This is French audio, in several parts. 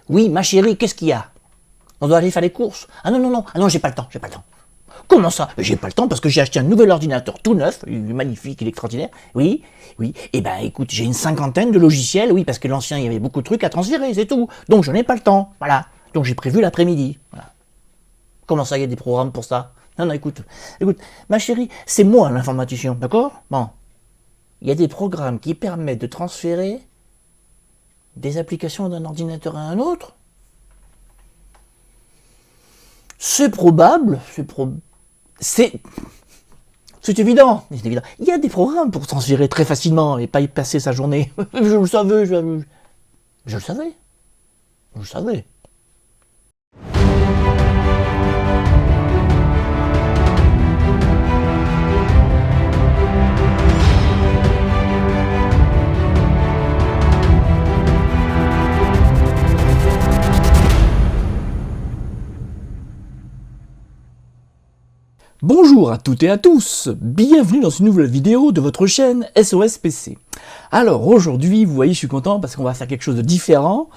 Oui, ma chérie, qu'est-ce qu'il y a? On doit aller faire les courses. Ah non, non, non, ah non, j'ai pas le temps, j'ai pas le temps. Comment ça? J'ai pas le temps parce que j'ai acheté un nouvel ordinateur tout neuf, il est magnifique, il est extraordinaire. Oui, oui. Eh ben écoute, j'ai une cinquantaine de logiciels, oui, parce que l'ancien, il y avait beaucoup de trucs à transférer, c'est tout. Donc je n'ai pas le temps, voilà. Donc j'ai prévu l'après-midi. Voilà. Comment ça, il y a des programmes pour ça? Non, non, écoute, ma chérie, c'est moi l'informaticien, d'accord? Bon. Il y a des programmes qui permettent de transférer des applications d'un ordinateur à un autre. C'est probable, c'est évident, c'est évident. Il y a des programmes pour transférer très facilement et pas y passer sa journée. Je le savais, je le savais. Je le savais. Bonjour à toutes et à tous, bienvenue dans une nouvelle vidéo de votre chaîne SOS PC. Alors aujourd'hui, vous voyez, je suis content parce qu'on va faire quelque chose de différent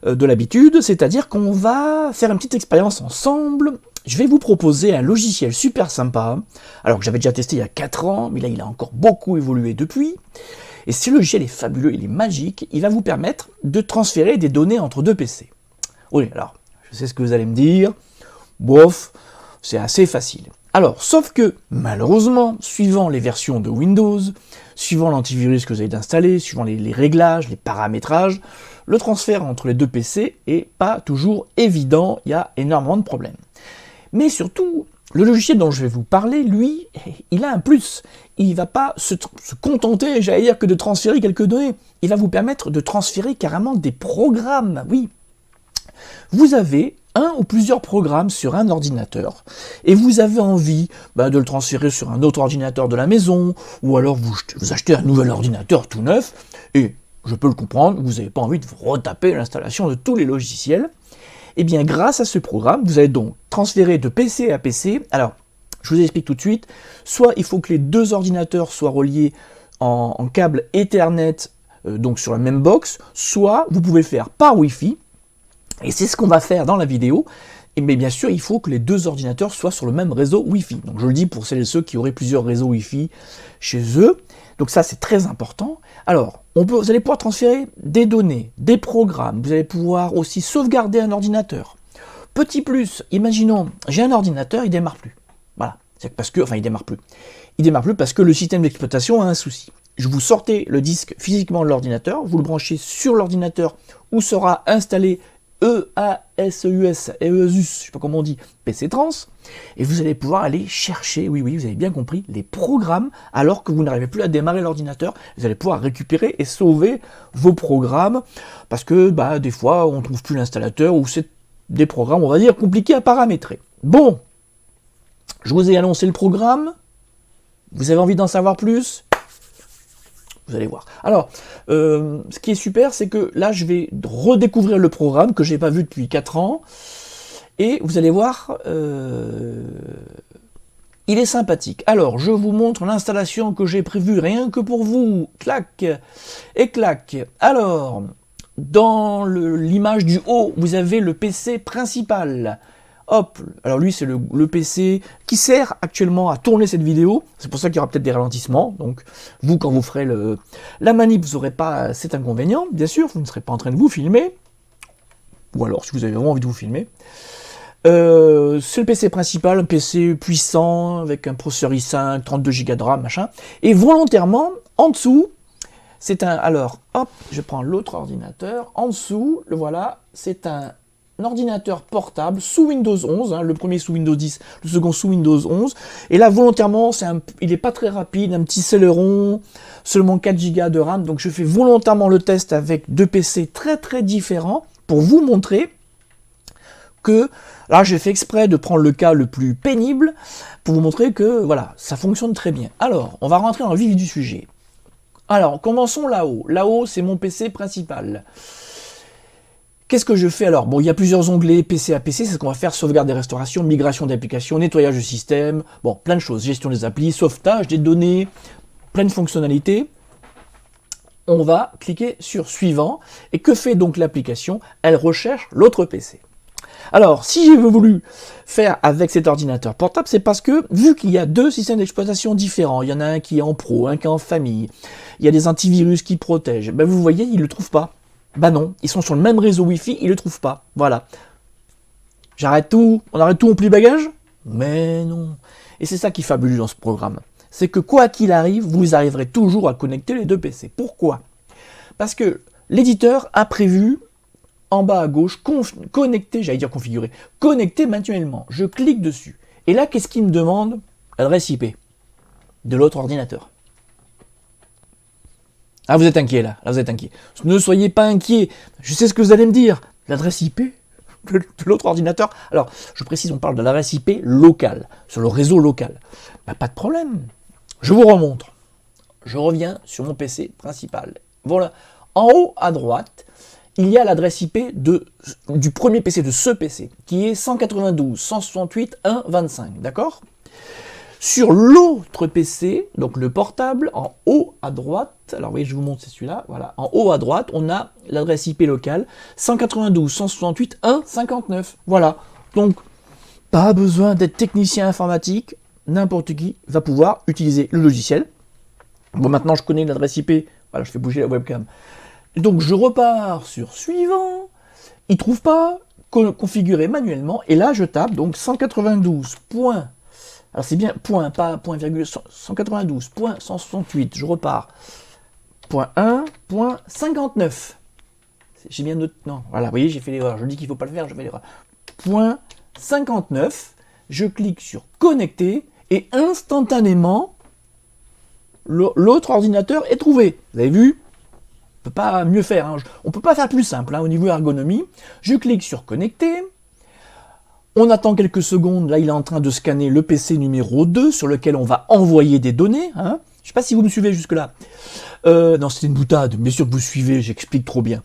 de l'habitude, c'est-à-dire qu'on va faire une petite expérience ensemble. Je vais vous proposer un logiciel super sympa, alors que j'avais déjà testé il y a 4 ans, mais là il a encore beaucoup évolué depuis. Et ce logiciel est fabuleux, il est magique, il va vous permettre de transférer des données entre deux PC. Oui, alors, je sais ce que vous allez me dire, bof, c'est assez facile. Alors, sauf que, malheureusement, suivant les versions de Windows, suivant l'antivirus que vous avez installé, suivant les réglages, les paramétrages, le transfert entre les deux PC est pas toujours évident, il y a énormément de problèmes. Mais surtout, le logiciel dont je vais vous parler, lui, il a un plus. Il ne va pas se contenter, j'allais dire, que de transférer quelques données. Il va vous permettre de transférer carrément des programmes, oui. Vous avez un ou plusieurs programmes sur un ordinateur et vous avez envie de le transférer sur un autre ordinateur de la maison, ou alors vous achetez un nouvel ordinateur tout neuf et je peux le comprendre, vous n'avez pas envie de vous retaper l'installation de tous les logiciels. Et bien grâce à ce programme, vous allez donc transférer de PC à PC. Alors, je vous explique tout de suite, soit il faut que les deux ordinateurs soient reliés en câble Ethernet, donc sur la même box, soit vous pouvez le faire par Wi-Fi. Et c'est ce qu'on va faire dans la vidéo, mais bien sûr il faut que les deux ordinateurs soient sur le même réseau Wi-Fi. Donc je le dis pour celles et ceux qui auraient plusieurs réseaux Wi-Fi chez eux, donc ça c'est très important. Alors, vous allez pouvoir transférer des données, des programmes, vous allez pouvoir aussi sauvegarder un ordinateur. Petit plus, imaginons, j'ai un ordinateur, il démarre plus. Voilà, c'est parce que, enfin il démarre plus. Il démarre plus parce que le système d'exploitation a un souci. Vous sortez le disque physiquement de l'ordinateur, vous le branchez sur l'ordinateur où sera installé EASUS, je sais pas comment on dit, PC Trans, et vous allez pouvoir aller chercher, oui, vous avez bien compris, les programmes, alors que vous n'arrivez plus à démarrer l'ordinateur, vous allez pouvoir récupérer et sauver vos programmes, parce que des fois on ne trouve plus l'installateur, ou c'est des programmes, on va dire, compliqués à paramétrer. Bon, je vous ai annoncé le programme, vous avez envie d'en savoir plus ? Vous allez voir. Alors, ce qui est super, c'est que là, je vais redécouvrir le programme que je n'ai pas vu depuis 4 ans. Et vous allez voir, il est sympathique. Alors, je vous montre l'installation que j'ai prévue rien que pour vous. Clac et clac. Alors, dans l'image du haut, vous avez le PC principal. Hop, alors lui c'est le PC qui sert actuellement à tourner cette vidéo, c'est pour ça qu'il y aura peut-être des ralentissements, donc vous quand vous ferez la manip vous n'aurez pas cet inconvénient, bien sûr, vous ne serez pas en train de vous filmer, ou alors si vous avez vraiment envie de vous filmer. C'est le PC principal, un PC puissant, avec un processeur i5, 32 Go de RAM, machin, et volontairement, en dessous, c'est un, alors, hop, je prends l'autre ordinateur, en dessous, le voilà, c'est un ordinateur portable sous Windows 11, le premier sous Windows 10, le second sous Windows 11, et là volontairement, il n'est pas très rapide, un petit Celeron, seulement 4 Go de RAM, donc je fais volontairement le test avec deux PC très très différents, pour vous montrer que, là j'ai fait exprès de prendre le cas le plus pénible, pour vous montrer que, voilà, ça fonctionne très bien. Alors, on va rentrer dans le vif du sujet. Alors, commençons là-haut. Là-haut, c'est mon PC principal. Qu'est-ce que je fais alors? Bon, il y a plusieurs onglets PC à PC, c'est ce qu'on va faire, sauvegarde des restaurations, migration d'applications, nettoyage de système, bon, plein de choses, gestion des applis, sauvetage des données, plein de fonctionnalités. on va cliquer sur suivant. Et que fait donc l'application? Elle recherche l'autre PC. Alors, si j'ai voulu faire avec cet ordinateur portable, c'est parce que, vu qu'il y a deux systèmes d'exploitation différents, il y en a un qui est en pro, un qui est en famille, il y a des antivirus qui protègent, ben vous voyez, ils ne le trouvent pas. Ben non, ils sont sur le même réseau Wi-Fi, ils ne le trouvent pas. Voilà. J'arrête tout, on arrête tout, on plie bagage? Mais non. Et c'est ça qui est fabuleux dans ce programme. C'est que quoi qu'il arrive, vous arriverez toujours à connecter les deux PC. Pourquoi? Parce que l'éditeur a prévu en bas à gauche, connecter, j'allais dire configurer, connecter manuellement. Je clique dessus. Et là, qu'est-ce qu'il me demande? L'adresse IP de l'autre ordinateur. Ah, vous êtes inquiet là, vous êtes inquiet. Ne soyez pas inquiet. Je sais ce que vous allez me dire. L'adresse IP de l'autre ordinateur. Alors, je précise, on parle de l'adresse IP locale, sur le réseau local. Bah, pas de problème. Je vous remontre. Je reviens sur mon PC principal. Voilà. En haut à droite, il y a l'adresse IP du premier PC, de ce PC, qui est 192.168.1.25, d'accord? Sur l'autre PC, donc le portable, en haut à droite, alors vous voyez, je vous montre, c'est celui-là, voilà, en haut à droite, on a l'adresse IP locale 192.168.1.59, voilà. Donc, pas besoin d'être technicien informatique, n'importe qui va pouvoir utiliser le logiciel. Bon, maintenant, je connais l'adresse IP, voilà, je fais bouger la webcam. Donc je repars sur suivant, il ne trouve pas, configurer manuellement, et là je tape donc 192. Alors c'est bien point, pas point virgule, 192.168, je repars, point 1, point 59. J'ai bien noté, non, voilà, vous voyez, j'ai fait l'erreur, je dis qu'il ne faut pas le faire, je fais l'erreur. Point 59, je clique sur connecter, et instantanément, l'autre ordinateur est trouvé. Vous avez vu? On ne peut pas mieux faire, hein. On ne peut pas faire plus simple au niveau ergonomie. Je clique sur connecter. On attend quelques secondes. Là, il est en train de scanner le PC numéro 2 sur lequel on va envoyer des données. Je ne sais pas si vous me suivez jusque-là. Non, c'était une boutade. Bien sûr que vous suivez, j'explique trop bien.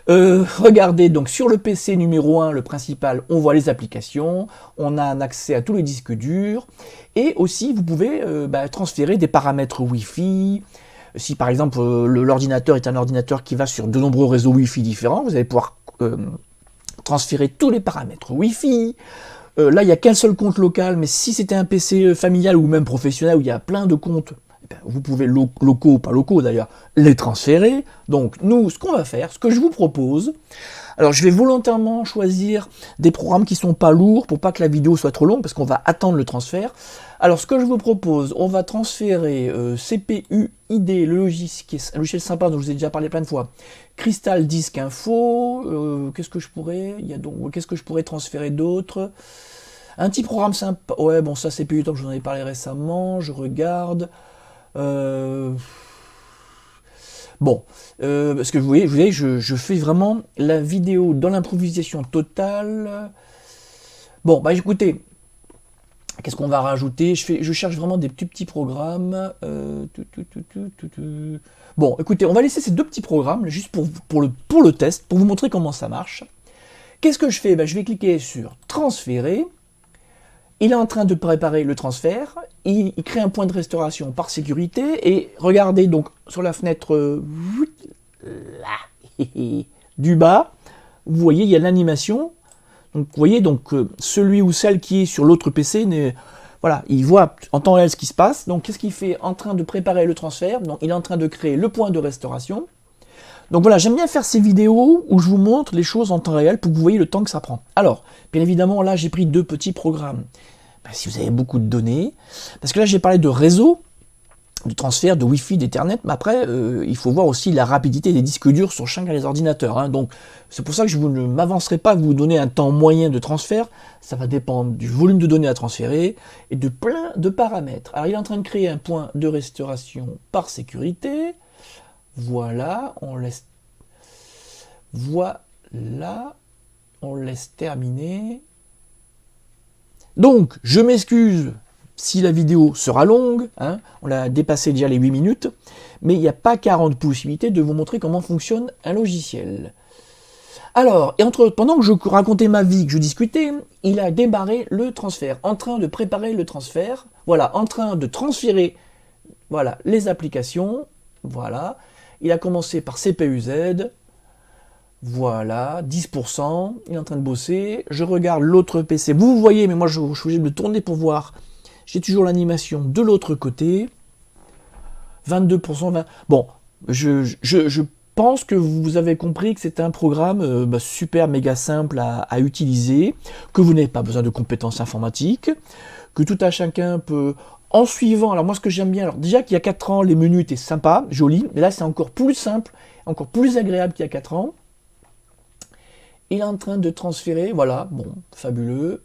Regardez, donc sur le PC numéro 1, le principal, on voit les applications. On a un accès à tous les disques durs. Et aussi, vous pouvez transférer des paramètres Wi-Fi. Si par exemple l'ordinateur est un ordinateur qui va sur de nombreux réseaux Wi-Fi différents, vous allez pouvoir transférer tous les paramètres Wi-Fi. Là, il n'y a qu'un seul compte local, mais si c'était un PC familial ou même professionnel où il y a plein de comptes, vous pouvez, locaux ou pas locaux d'ailleurs, les transférer. Donc nous, ce qu'on va faire, ce que je vous propose, alors je vais volontairement choisir des programmes qui ne sont pas lourds pour pas que la vidéo soit trop longue, parce qu'on va attendre le transfert. Alors ce que je vous propose, on va transférer CPU ID, le logiciel, qui est un logiciel sympa dont je vous ai déjà parlé plein de fois. Crystal Disk Info, qu'est-ce que je pourrais transférer d'autre? Un petit programme sympa, ouais bon ça CPU, tant que je vous en ai parlé récemment, je regarde. Bon, parce que vous voyez, je fais vraiment la vidéo dans l'improvisation totale. Bon, bah écoutez, qu'est-ce qu'on va rajouter? Je cherche vraiment des petits programmes. Bon, écoutez, on va laisser ces deux petits programmes, juste pour le test, pour vous montrer comment ça marche. Qu'est-ce que je fais? Je vais cliquer sur transférer. Il est en train de préparer le transfert, il crée un point de restauration par sécurité, et regardez donc sur la fenêtre là, du bas, vous voyez, il y a l'animation. Donc vous voyez, donc celui ou celle qui est sur l'autre PC, voilà, il voit en temps réel ce qui se passe. Donc qu'est-ce qu'il fait? En train de préparer le transfert, donc il est en train de créer le point de restauration. Donc voilà, j'aime bien faire ces vidéos où je vous montre les choses en temps réel pour que vous voyez le temps que ça prend. Alors, bien évidemment, là j'ai pris deux petits programmes. Si vous avez beaucoup de données, parce que là j'ai parlé de réseau, de transfert, de Wi-Fi, d'Ethernet, mais après il faut voir aussi la rapidité des disques durs sur chacun des ordinateurs. Donc c'est pour ça que je ne m'avancerai pas à vous donner un temps moyen de transfert, ça va dépendre du volume de données à transférer et de plein de paramètres. Alors il est en train de créer un point de restauration par sécurité. Voilà, on laisse terminer. Donc, je m'excuse si la vidéo sera longue, on a dépassé déjà les 8 minutes, mais il n'y a pas 40 possibilités de vous montrer comment fonctionne un logiciel. Alors, pendant que je racontais ma vie, que je discutais, il a démarré le transfert, en train de préparer le transfert, voilà, en train de transférer, voilà, les applications, voilà, Il a commencé par CPU-Z. Voilà, 10%. Il est en train de bosser. Je regarde l'autre PC. Vous voyez, mais moi je suis obligé de me tourner pour voir. J'ai toujours l'animation de l'autre côté. 22%. 20... Bon, je pense que vous avez compris que c'est un programme super méga simple à utiliser, que vous n'avez pas besoin de compétences informatiques, que tout à chacun peut, en suivant, alors moi ce que j'aime bien, alors déjà qu'il y a 4 ans, les menus étaient sympas, jolis, mais là c'est encore plus simple, encore plus agréable qu'il y a 4 ans. Il est en train de transférer, voilà, bon, fabuleux.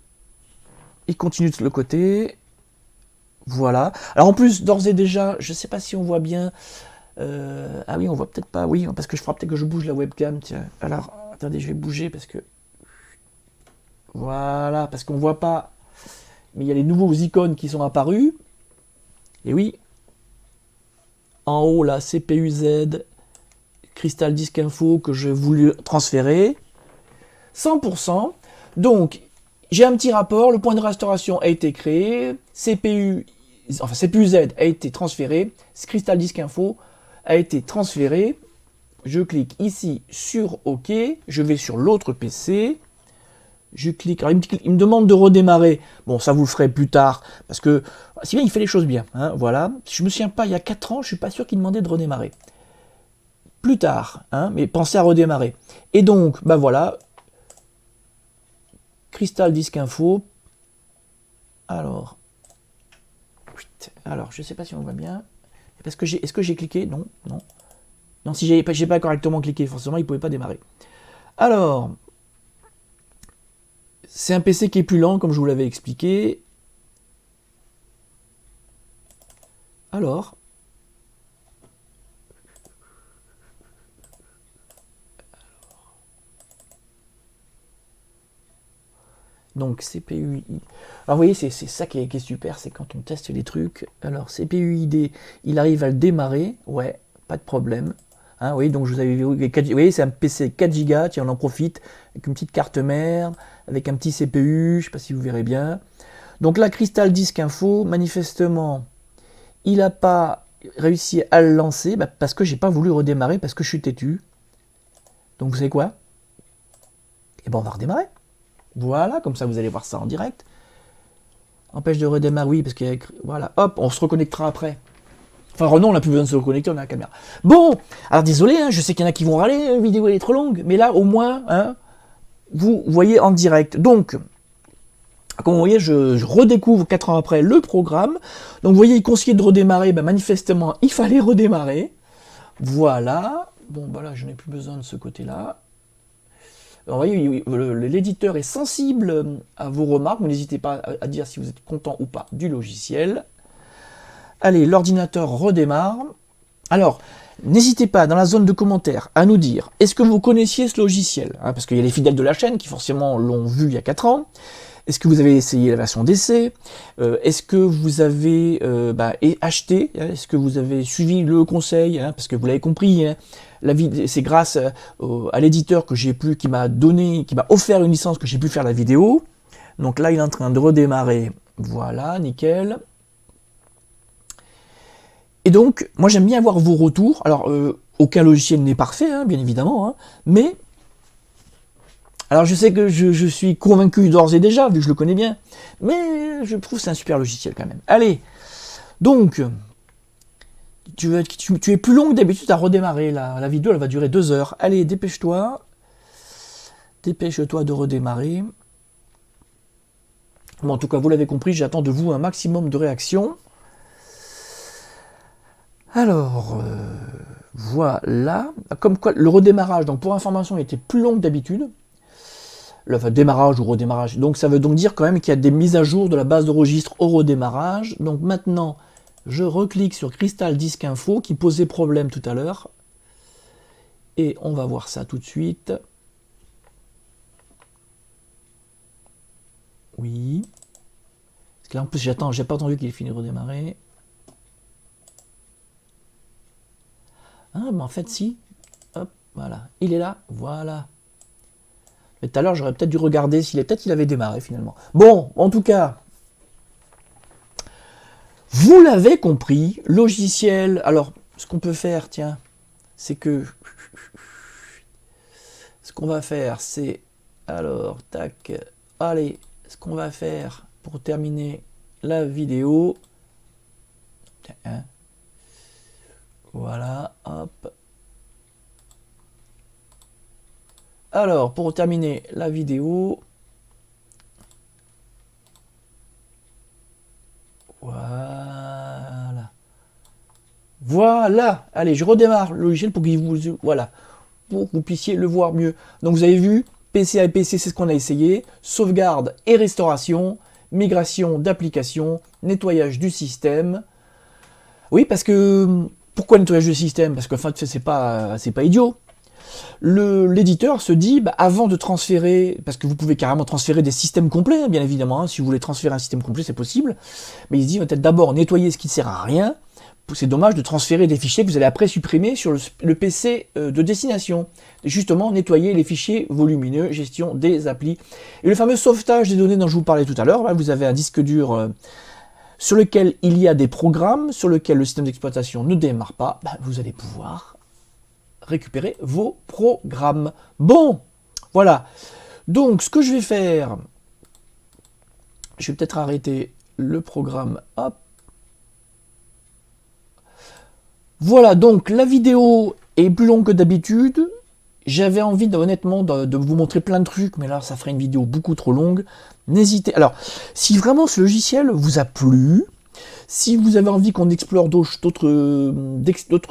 Il continue de l'autre côté. Voilà. Alors en plus, d'ores et déjà, je ne sais pas si on voit bien. Ah oui, on voit peut-être pas. Oui, parce que je ferai peut-être que je bouge la webcam. Tiens. Alors, attendez, je vais bouger parce que. Voilà, parce qu'on ne voit pas. Mais il y a les nouveaux icônes qui sont apparus. Et oui. En haut, là, CPU-Z, Crystal Disk Info que j'ai voulu transférer. 100%. Donc, j'ai un petit rapport. Le point de restauration a été créé. CPU-Z a été transféré. Crystal Disk Info a été transféré. Je clique ici sur OK. Je vais sur l'autre PC. Je clique. Alors, il me demande de redémarrer. Bon, ça vous le ferez plus tard. Parce que, si bien, il fait les choses bien. Hein, voilà. Si je ne me souviens pas, il y a 4 ans, je ne suis pas sûr qu'il demandait de redémarrer. Plus tard. Hein, mais pensez à redémarrer. Et donc, bah voilà. Crystal Disk Info. Alors, je ne sais pas si on voit bien. Est-ce que j'ai cliqué? Non, non. Non, si j'ai pas correctement cliqué, forcément, il ne pouvait pas démarrer. Alors, c'est un PC qui est plus lent, comme je vous l'avais expliqué. Alors, donc CPU. Alors vous voyez, c'est ça qui est super, c'est quand on teste les trucs. Alors CPU ID, il arrive à le démarrer, ouais, pas de problème. Hein, oui, donc je vous avais vu, vous voyez, c'est un PC 4 Go, tiens, on en profite, avec une petite carte mère, avec un petit CPU, je ne sais pas si vous verrez bien. Donc là, Crystal Disk Info, manifestement, il n'a pas réussi à le lancer, parce que j'ai pas voulu redémarrer, parce que je suis têtu. Donc vous savez quoi? Eh ben on va redémarrer. Voilà, comme ça vous allez voir ça en direct. Empêche de redémarrer, oui, parce que voilà, hop, on se reconnectera après. Enfin, non, on n'a plus besoin de se reconnecter, on a la caméra. Bon, alors désolé, hein, je sais qu'il y en a qui vont râler, la vidéo elle est trop longue, mais là, au moins, hein, vous voyez en direct. Donc, comme vous voyez, je redécouvre 4 ans après le programme. Donc, vous voyez, il conseillait de redémarrer, manifestement, il fallait redémarrer. Voilà. Bon, bah là, je n'ai plus besoin de ce côté-là. Vous voyez, l'éditeur est sensible à vos remarques. N'hésitez pas à dire si vous êtes content ou pas du logiciel. Allez, l'ordinateur redémarre. Alors, n'hésitez pas dans la zone de commentaires à nous dire, est-ce que vous connaissiez ce logiciel, hein, parce qu'il y a les fidèles de la chaîne qui forcément l'ont vu il y a 4 ans. Est-ce que vous avez essayé la version d'essai? Est-ce que vous avez acheté? Hein, est-ce que vous avez suivi le conseil, hein, parce que vous l'avez compris, hein, c'est grâce à l'éditeur que qui m'a offert une licence que j'ai pu faire la vidéo. Donc là, il est en train de redémarrer. Voilà, nickel. Et donc, moi j'aime bien avoir vos retours. Alors, aucun logiciel n'est parfait, hein, bien évidemment, hein, mais... Alors je sais que je suis convaincu d'ores et déjà, vu que je le connais bien, mais je trouve que c'est un super logiciel quand même. Allez, donc, tu es plus long que d'habitude à redémarrer, la vidéo elle va durer 2 heures. Allez, dépêche-toi de redémarrer. Bon, en tout cas, vous l'avez compris, j'attends de vous un maximum de réactions. Alors, voilà, comme quoi le redémarrage, donc pour information, il était plus long que d'habitude. Enfin, démarrage ou redémarrage. Donc ça veut donc dire quand même qu'il y a des mises à jour de la base de registre au redémarrage. Donc maintenant, je reclique sur Crystal Disk Info qui posait problème tout à l'heure. Et on va voir ça tout de suite. Oui. Parce que là en plus j'attends, j'ai pas attendu qu'il ait fini de redémarrer. Ah, mais en fait si. Hop, voilà. Il est là, voilà. Mais tout à l'heure, j'aurais peut-être dû regarder s'il avait démarré finalement. Bon, en tout cas, vous l'avez compris, logiciel. Alors, ce qu'on peut faire, tiens, c'est que ce qu'on va faire, c'est, alors, tac, allez, ce qu'on va faire pour terminer la vidéo, hein, voilà, hop. Alors, pour terminer la vidéo, voilà. Voilà, allez, je redémarre le logiciel pour que vous, voilà, pour que vous puissiez le voir mieux. Donc vous avez vu, PCA et PC, c'est ce qu'on a essayé, sauvegarde et restauration, migration d'applications, nettoyage du système. Oui, parce que, pourquoi nettoyage du système? Parce que, enfin, c'est pas idiot. L'éditeur se dit, bah, avant de transférer, parce que vous pouvez carrément transférer des systèmes complets, bien évidemment, hein, si vous voulez transférer un système complet, c'est possible, mais il se dit, peut-être d'abord nettoyer ce qui ne sert à rien. C'est dommage de transférer des fichiers que vous allez après supprimer sur le PC de destination. Justement, nettoyer les fichiers volumineux, gestion des applis. Et le fameux sauvetage des données dont je vous parlais tout à l'heure, là, vous avez un disque dur sur lequel il y a des programmes, sur lequel le système d'exploitation ne démarre pas, bah, vous allez pouvoir récupérer vos programmes. Bon, voilà. Donc, ce que je vais faire, je vais peut-être arrêter le programme. Hop. Voilà, donc la vidéo est plus longue que d'habitude. J'avais envie, honnêtement, de vous montrer plein de trucs, mais là, ça ferait une vidéo beaucoup trop longue. N'hésitez... Alors, si vraiment ce logiciel vous a plu, si vous avez envie qu'on explore d'autres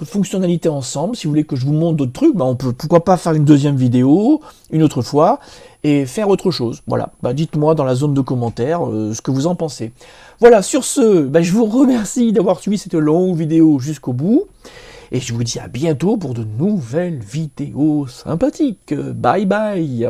fonctionnalités ensemble, si vous voulez que je vous montre d'autres trucs, bah on peut, pourquoi pas faire une deuxième vidéo, une autre fois, et faire autre chose. Voilà, bah dites-moi dans la zone de commentaires ce que vous en pensez. Voilà, sur ce, bah je vous remercie d'avoir suivi cette longue vidéo jusqu'au bout, et je vous dis à bientôt pour de nouvelles vidéos sympathiques. Bye bye.